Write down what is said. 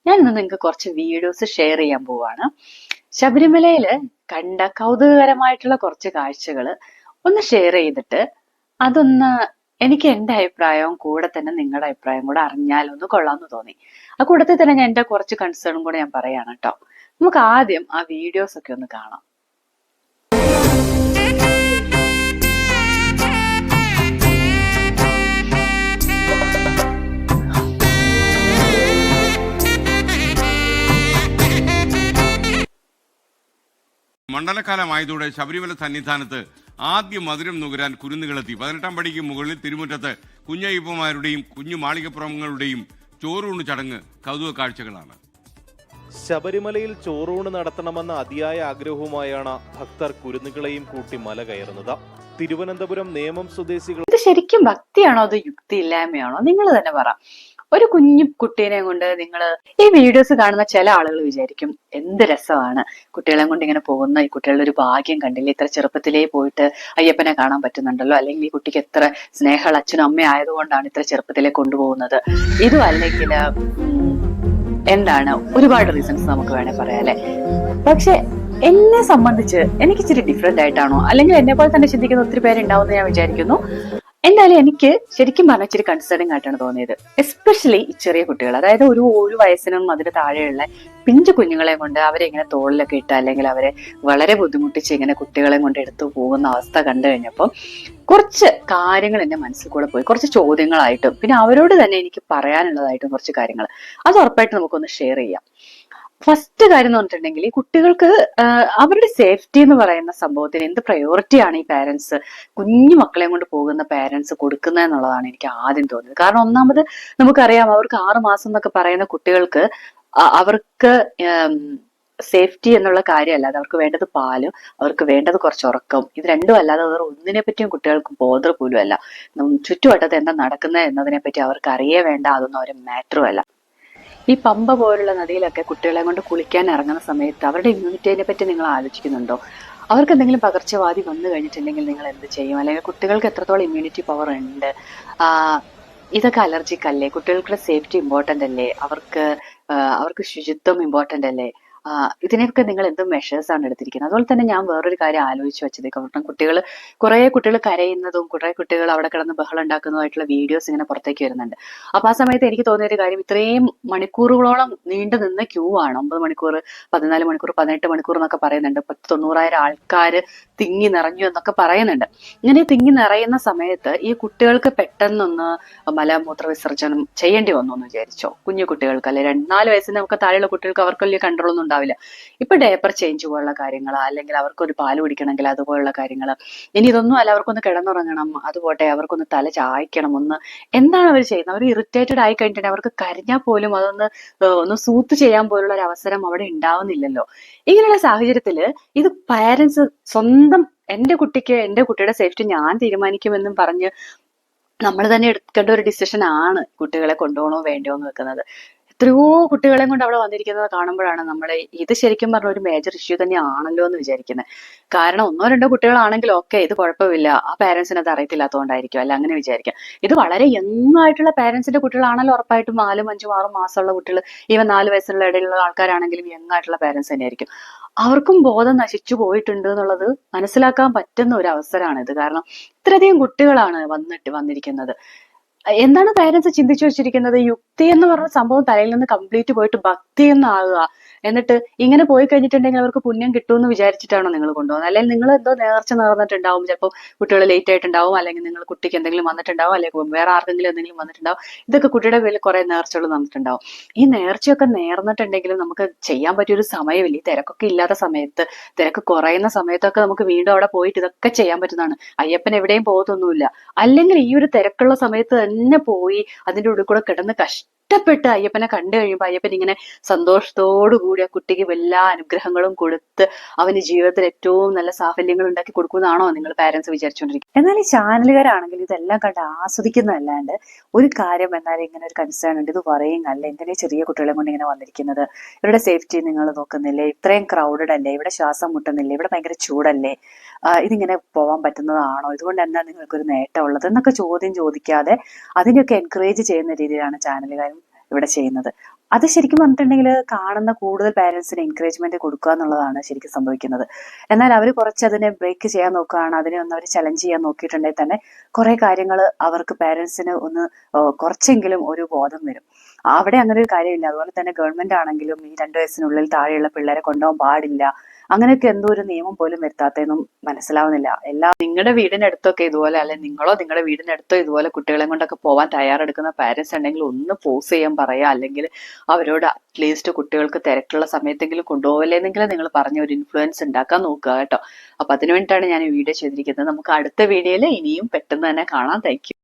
ഞാൻ ഇന്ന് നിങ്ങൾക്ക് കുറച്ച് വീഡിയോസ് ഷെയർ ചെയ്യാൻ പോവാണ്. ശബരിമലയിൽ കണ്ട കൗതുകകരമായിട്ടുള്ള കുറച്ച് കാഴ്ചകൾ ഒന്ന് ഷെയർ ചെയ്തിട്ട് അതൊന്ന് എനിക്ക് എന്റെ അഭിപ്രായവും കൂടെ തന്നെ നിങ്ങളുടെ അഭിപ്രായം കൂടെ അറിഞ്ഞാലൊന്ന് കൊള്ളാമെന്ന് തോന്നി. ആ കൂട്ടത്തിൽ തന്നെ ഞാൻ എന്റെ കുറച്ച് കൺസേണും കൂടെ ഞാൻ പറയാണ് കേട്ടോ. നമുക്ക് ആദ്യം ആ വീഡിയോസ് ഒക്കെ ഒന്ന് കാണാം. മണ്ഡലകാലമായതോടെ ശബരിമല സന്നിധാനത്ത് ആദ്യ മധുരം നുകരാൻ കുരുന്നുകളെത്തി. 18-ാം പടിക്ക് മുകളിൽ തിരുമുറ്റത്ത് കുഞ്ഞയ്യപ്പന്മാരുടെയും കുഞ്ഞു മാളികപ്പുറങ്ങളുടെയും ചോറൂണ് ചടങ്ങ് കൗതുക കാഴ്ചകളാണ്. ശബരിമലയിൽ ചോറൂണ് നടത്തണമെന്ന അതിയായ ആഗ്രഹവുമായാണ് ഭക്തർ കുരുന്നുകളെയും കൂട്ടി മല കയറുന്നത്. തിരുവനന്തപുരം നേമം സ്വദേശികൾ ഇത് ശരിക്കും ഭക്തിയാണോ അത് യുക്തിയില്ലായ്മയാണോ? നിങ്ങൾ തന്നെ പറ. ഒരു കുഞ്ഞു കുട്ടീനെ കൊണ്ട് നിങ്ങൾ ഈ വീഡിയോസ് കാണുന്ന ചില ആളുകൾ വിചാരിക്കും എന്ത് രസമാണ് കുട്ടികളെ കൊണ്ട് ഇങ്ങനെ പോകുന്ന, ഈ കുട്ടികളുടെ ഒരു ഭാഗ്യം കണ്ടില്ലേ, ഇത്ര ചെറുപ്പത്തിലേ പോയിട്ട് അയ്യപ്പനെ കാണാൻ പറ്റുന്നുണ്ടല്ലോ, അല്ലെങ്കിൽ ഈ കുട്ടിക്ക് എത്ര സ്നേഹമുള്ള അച്ഛനും അമ്മയും ആയതുകൊണ്ടാണ് ഇത്ര ചെറുപ്പത്തിലേ കൊണ്ടുപോകുന്നത്. ഇതും അല്ലെങ്കിൽ എന്താണ്, ഒരുപാട് റീസൺസ് നമുക്ക് വേണേ പറയാം അല്ലെ. പക്ഷെ എന്നെ സംബന്ധിച്ച് എനിക്ക് ഇച്ചിരി ഡിഫറെന്റ് ആയിട്ടാണോ, അല്ലെങ്കിൽ എന്നെ പോലെ തന്നെ ചിന്തിക്കുന്ന ഒത്തിരി പേരുണ്ടാവും എന്ന് ഞാൻ വിചാരിക്കുന്നു. എന്തായാലും എനിക്ക് ശരിക്കും പറഞ്ഞ ഇച്ചിരി കൺസേണിംഗ് ആയിട്ടാണ് തോന്നിയത്. എസ്പെഷ്യലി ഈ ചെറിയ കുട്ടികൾ, അതായത് ഒരു വയസ്സിനും അതിന് താഴെയുള്ള പിഞ്ചു കുഞ്ഞുങ്ങളെ കൊണ്ട് അവരെ ഇങ്ങനെ തോളിലൊക്കെ ഇട്ട് അല്ലെങ്കിൽ അവരെ വളരെ ബുദ്ധിമുട്ടിച്ച് ഇങ്ങനെ കുട്ടികളെ കൊണ്ട് എടുത്തു പോകുന്ന അവസ്ഥ കണ്ടു കഴിഞ്ഞപ്പോൾ കുറച്ച് കാര്യങ്ങൾ എന്റെ മനസ്സിൽ കൂടെ പോയി. കുറച്ച് ചോദ്യങ്ങളായിട്ടും പിന്നെ അവരോട് തന്നെ എനിക്ക് പറയാനുള്ളതായിട്ടും കുറച്ച് കാര്യങ്ങൾ അത് ഉറപ്പായിട്ട് നമുക്കൊന്ന് ഷെയർ ചെയ്യാം. ഫസ്റ്റ് കാര്യം എന്ന് പറഞ്ഞിട്ടുണ്ടെങ്കിൽ ഈ കുട്ടികൾക്ക് അവരുടെ സേഫ്റ്റി എന്ന് പറയുന്ന സംഭവത്തിന് എന്ത് പ്രയോറിറ്റിയാണ് ഈ പാരന്റ്സ്, കുഞ്ഞു മക്കളെയും കൊണ്ട് പോകുന്ന പാരന്റ്സ് കൊടുക്കുന്നത് എന്നുള്ളതാണ് എനിക്ക് ആദ്യം തോന്നിയത്. കാരണം ഒന്നാമത് നമുക്കറിയാം, അവർക്ക് 6 മാസം എന്നൊക്കെ പറയുന്ന കുട്ടികൾക്ക് അവർക്ക് സേഫ്റ്റി എന്നുള്ള കാര്യമല്ലാതെ അവർക്ക് വേണ്ടത് പാലും അവർക്ക് വേണ്ടത് കുറച്ച് ഉറക്കം, ഇത് രണ്ടും അല്ലാതെ വേറെ ഒന്നിനെ പറ്റിയും കുട്ടികൾക്ക് ബോധർ പോലും അല്ല. ചുറ്റുവട്ടത്ത് എന്താ നടക്കുന്നത് എന്നതിനെ പറ്റി അവർക്ക് അറിയേ വേണ്ട, അതൊന്നും അവർ മാറ്ററും അല്ല. ഈ പമ്പ പോലുള്ള നദിയിലൊക്കെ കുട്ടികളെ കൊണ്ട് കുളിക്കാൻ ഇറങ്ങുന്ന സമയത്ത് അവരുടെ ഇമ്മ്യൂണിറ്റിയെ പറ്റി നിങ്ങൾ ആലോചിക്കുന്നുണ്ടോ? അവർക്ക് എന്തെങ്കിലും പകർച്ചവ്യാധി വന്നു കഴിഞ്ഞിട്ടുണ്ടെങ്കിൽ നിങ്ങൾ എന്ത് ചെയ്യും? അല്ലെങ്കിൽ കുട്ടികൾക്ക് എത്രത്തോളം ഇമ്മ്യൂണിറ്റി പവർ ഉണ്ട്? ഇതൊക്കെ അലർജിക് അല്ലേ? കുട്ടികൾക്കുള്ള സേഫ്റ്റി ഇമ്പോർട്ടന്റ് അല്ലേ? അവർക്ക് ശുചിത്വം ഇമ്പോർട്ടന്റ് അല്ലേ? ഇതിനൊക്കെ നിങ്ങൾ എന്ത് മെഷേഴ്സ് ആണ് എടുത്തിരിക്കുന്നത്? അതുപോലെ തന്നെ ഞാൻ വേറൊരു കാര്യം ആലോചിച്ച് വെച്ചത്, കാരണം കുറെ കുട്ടികൾ കരയുന്നതും കുറെ കുട്ടികൾ അവിടെ കിടന്ന് ബഹളം ഉണ്ടാക്കുന്നതുമായിട്ടുള്ള വീഡിയോസ് ഇങ്ങനെ പുറത്തേക്ക് വരുന്നുണ്ട്. അപ്പൊ ആ സമയത്ത് എനിക്ക് തോന്നിയ ഒരു കാര്യം, ഇത്രയും മണിക്കൂറുകളോളം നീണ്ടു നിന്ന ക്യൂ ആണ്. 9 മണിക്കൂർ, 14 മണിക്കൂർ, 18 മണിക്കൂർ എന്നൊക്കെ പറയുന്നുണ്ട്. 90,000 ആൾക്കാർ തിങ്ങി നിറഞ്ഞു എന്നൊക്കെ പറയുന്നുണ്ട്. ഇങ്ങനെ തിങ്ങി നിറയുന്ന സമയത്ത് ഈ കുട്ടികൾക്ക് പെട്ടെന്നൊന്ന് മലമൂത്ര വിസർജനം ചെയ്യേണ്ടി വന്നു എന്ന് വിചാരിച്ചോ? കുഞ്ഞു കുട്ടികൾക്ക് അല്ലെ, 4 വയസ്സിന് നമുക്ക് താഴെയുള്ള കുട്ടികൾക്ക് അവർക്ക് വലിയ കൺട്രോൾ ഒന്നും ഉണ്ടാവില്ല. ഇപ്പൊ ഡയപ്പർ ചേഞ്ച് പോലുള്ള കാര്യങ്ങൾ, അല്ലെങ്കിൽ അവർക്കൊരു പാല് കുടിക്കണമെങ്കിൽ അതുപോലുള്ള കാര്യങ്ങൾ. ഇനി ഇതൊന്നും അല്ല, അവർക്കൊന്ന് കിടന്നുറങ്ങണം, അതുപോട്ടെ അവർക്കൊന്ന് തല ചായ്ക്കണം, എന്താണ് അവർ ചെയ്യുന്നത്? അവർ ഇറിറ്റേറ്റഡ് ആയി കഴിഞ്ഞിട്ടുണ്ടെങ്കിൽ അവർക്ക് കരഞ്ഞാൽ പോലും ഒന്ന് സൂത്ത് ചെയ്യാൻ പോലുള്ള ഒരു അവസരം അവിടെ ഉണ്ടാവുന്നില്ലല്ലോ. ഇങ്ങനെയുള്ള സാഹചര്യത്തില് ഇത് പാരന്റ്സ് സ്വന്തം എന്റെ കുട്ടിയുടെ സേഫ്റ്റി ഞാൻ തീരുമാനിക്കുമെന്നും പറഞ്ഞ് നമ്മൾ തന്നെ എടുക്കേണ്ട ഒരു ഡിസിഷൻ ആണ് കുട്ടികളെ കൊണ്ടുപോകണോ വേണ്ടയോ എന്ന് വെക്കുന്നത്. എത്രയോ കുട്ടികളെയും കൊണ്ട് അവിടെ വന്നിരിക്കുന്നത് കാണുമ്പോഴാണ് നമ്മൾ ഇത് ശരിക്കും പറഞ്ഞ ഒരു മേജർ ഇഷ്യൂ തന്നെയാണല്ലോ എന്ന് വിചാരിക്കുന്നത്. കാരണം 1-2 കുട്ടികളാണെങ്കിൽ ഓക്കെ, ഇത് കുഴപ്പമില്ല, ആ പാരന്റ്സിന് അത് അറിയത്തില്ലാത്തതുകൊണ്ടായിരിക്കും, അല്ല അങ്ങനെ വിചാരിക്കാം. ഇത് വളരെ യങ് ആയിട്ടുള്ള പാരന്റ്സിന്റെ കുട്ടികളാണല്ലോ ഉറപ്പായിട്ടും. 4, 5, 6 മാസമുള്ള കുട്ടികൾ, ഈവൻ 4 വയസ്സുള്ള ഇടയിലുള്ള ആൾക്കാരാണെങ്കിലും യങ് ആയിട്ടുള്ള പാരന്റ്സ് തന്നെയായിരിക്കും. അവർക്കും ബോധം നശിച്ചു പോയിട്ടുണ്ട് എന്നുള്ളത് മനസ്സിലാക്കാൻ പറ്റുന്ന ഒരു അവസരമാണിത്. കാരണം ഇത്രയധികം കുട്ടികളാണ് വന്നിരിക്കുന്നത്. എന്താണ് പാരന്റ്സ് ചിന്തിച്ചു വെച്ചിരിക്കുന്നത്? യുക്തി എന്ന് പറഞ്ഞ സംഭവം തലയിൽ നിന്ന് കംപ്ലീറ്റ് പോയിട്ട് ഭക്തി എന്നാകുക. എന്നിട്ട് ഇങ്ങനെ പോയി കഴിഞ്ഞിട്ടുണ്ടെങ്കിൽ അവർക്ക് പുണ്യം കിട്ടുമെന്ന് വിചാരിച്ചിട്ടാണോ നിങ്ങൾ കൊണ്ടുപോകുന്നത്? അല്ലെങ്കിൽ നിങ്ങൾ എന്തോ നേർച്ച നേർന്നിട്ടുണ്ടാവും, ചിലപ്പോൾ കുട്ടികൾ ലേറ്റ് ആയിട്ടുണ്ടാവും, അല്ലെങ്കിൽ നിങ്ങൾ കുട്ടിക്ക് എന്തെങ്കിലും വന്നിട്ടുണ്ടാവും, അല്ലെങ്കിൽ വേറെ ആർക്കെങ്കിലും എന്തെങ്കിലും വന്നിട്ടുണ്ടാവും. ഇതൊക്കെ കുട്ടിയുടെ പേരിൽ കുറെ നേർച്ചകൾ വന്നിട്ടുണ്ടാവും. ഈ നേർച്ചയൊക്കെ നേർന്നിട്ടുണ്ടെങ്കിലും നമുക്ക് ചെയ്യാൻ പറ്റിയൊരു സമയമില്ല. ഈ തിരക്കൊക്കെ ഇല്ലാത്ത സമയത്ത്, തിരക്ക് കുറയുന്ന സമയത്തൊക്കെ നമുക്ക് വീണ്ടും അവിടെ പോയിട്ട് ഇതൊക്കെ ചെയ്യാൻ പറ്റുന്നതാണ്. അയ്യപ്പൻ എവിടെയും പോകത്തൊന്നുമില്ല. അല്ലെങ്കിൽ ഈ ഒരു തിരക്കുള്ള സമയത്ത് തന്നെ പോയി അതിന്റെ ഉള്ളിൽ കൂടെ കിടന്ന് കഷ്ടപ്പെട്ട് അയ്യപ്പനെ കണ്ടു കഴിയുമ്പോൾ അയ്യപ്പൻ ഇങ്ങനെ സന്തോഷത്തോടു കൂടി ആ കുട്ടിക്ക് എല്ലാ അനുഗ്രഹങ്ങളും കൊടുത്ത് അവന് ജീവിതത്തിൽ ഏറ്റവും നല്ല സാഫല്യങ്ങൾ ഉണ്ടാക്കി കൊടുക്കുന്നതാണോ നിങ്ങൾ പാരന്റ്സ് വിചാരിച്ചുകൊണ്ടിരിക്കുന്നത്? എന്നാൽ ഈ ചാനലുകാരാണെങ്കിൽ ഇതെല്ലാം കണ്ട് ആസ്വദിക്കുന്നതല്ലാണ്ട് ഒരു കാര്യം എന്നാലും ഇങ്ങനെ ഒരു കൺസേൺ ഉണ്ട്, ഇത് പറയുന്നല്ല, എന്തിനാ ചെറിയ കുട്ടികളെ കൊണ്ട് ഇങ്ങനെ വന്നിരിക്കുന്നത്? ഇവരുടെ സേഫ്റ്റി നിങ്ങൾ നോക്കുന്നില്ലേ? ഇത്രയും ക്രൗഡഡ് അല്ലേ? ഇവിടെ ശ്വാസം മുട്ടുന്നില്ലേ? ഇവിടെ ഭയങ്കര ചൂടല്ലേ? ഇതിങ്ങനെ പോകാൻ പറ്റുന്നതാണോ? ഇതുകൊണ്ട് എന്താ നിങ്ങൾക്കൊരു നേട്ടമുള്ളത് എന്നൊക്കെ ചോദ്യം ചോദിക്കാതെ അതിനെയൊക്കെ എൻകറേജ് ചെയ്യുന്ന രീതിയിലാണ് ചാനലുകാരും ഇവിടെ ചെയ്യുന്നത്. അത് ശരിക്കും പറഞ്ഞിട്ടുണ്ടെങ്കിൽ കാണുന്ന കൂടുതൽ പാരന്റ്സിന് എൻകറേജ്മെന്റ് കൊടുക്കുക എന്നുള്ളതാണ് ശരിക്കും സംഭവിക്കുന്നത്. എന്നാൽ അവർ കുറച്ച് അതിനെ ബ്രേക്ക് ചെയ്യാൻ നോക്കുകയാണ്, അതിനെ ഒന്ന് അവർ ചലഞ്ച് ചെയ്യാൻ നോക്കിയിട്ടുണ്ടെങ്കിൽ തന്നെ കുറെ കാര്യങ്ങൾ അവർക്ക് പാരന്റ്സിന് ഒന്ന് കുറച്ചെങ്കിലും ഒരു ബോധം വരും. അവിടെ അങ്ങനെ ഒരു കാര്യമില്ല. അതുപോലെ തന്നെ ഗവൺമെന്റ് ആണെങ്കിലും ഈ 2 വയസ്സിനുള്ളിൽ താഴെയുള്ള പിള്ളേരെ കൊണ്ടുപോകാൻ പാടില്ല, അങ്ങനെയൊക്കെ എന്തോ ഒരു നിയമം പോലും വരുത്താത്തതെന്നും മനസ്സിലാവുന്നില്ല. നിങ്ങളുടെ വീടിനടുത്തൊക്കെ ഇതുപോലെ, അല്ലെങ്കിൽ നിങ്ങളോ നിങ്ങളുടെ വീടിനടുത്തോ ഇതുപോലെ കുട്ടികളെ കൊണ്ടൊക്കെ പോവാൻ തയ്യാറെടുക്കുന്ന പാരന്റ്സ് ഉണ്ടെങ്കിൽ ഒന്ന് പോസ് ചെയ്യാൻ പറയാ, അല്ലെങ്കിൽ അവരോട് അറ്റ്ലീസ്റ്റ് കുട്ടികൾക്ക് തിരക്കുള്ള സമയത്തെങ്കിലും കൊണ്ടുപോകലെന്നെങ്കിലും നിങ്ങൾ പറഞ്ഞ ഒരു ഇൻഫ്ലുവൻസ് ഉണ്ടാക്കാൻ നോക്കുക കേട്ടോ. അപ്പൊ അതിനു വേണ്ടിയിട്ടാണ് ഞാൻ ഈ വീഡിയോ ചെയ്തിരിക്കുന്നത്. നമുക്ക് അടുത്ത വീഡിയോയിൽ ഇനിയും പെട്ടെന്ന് തന്നെ കാണാം. Thank you.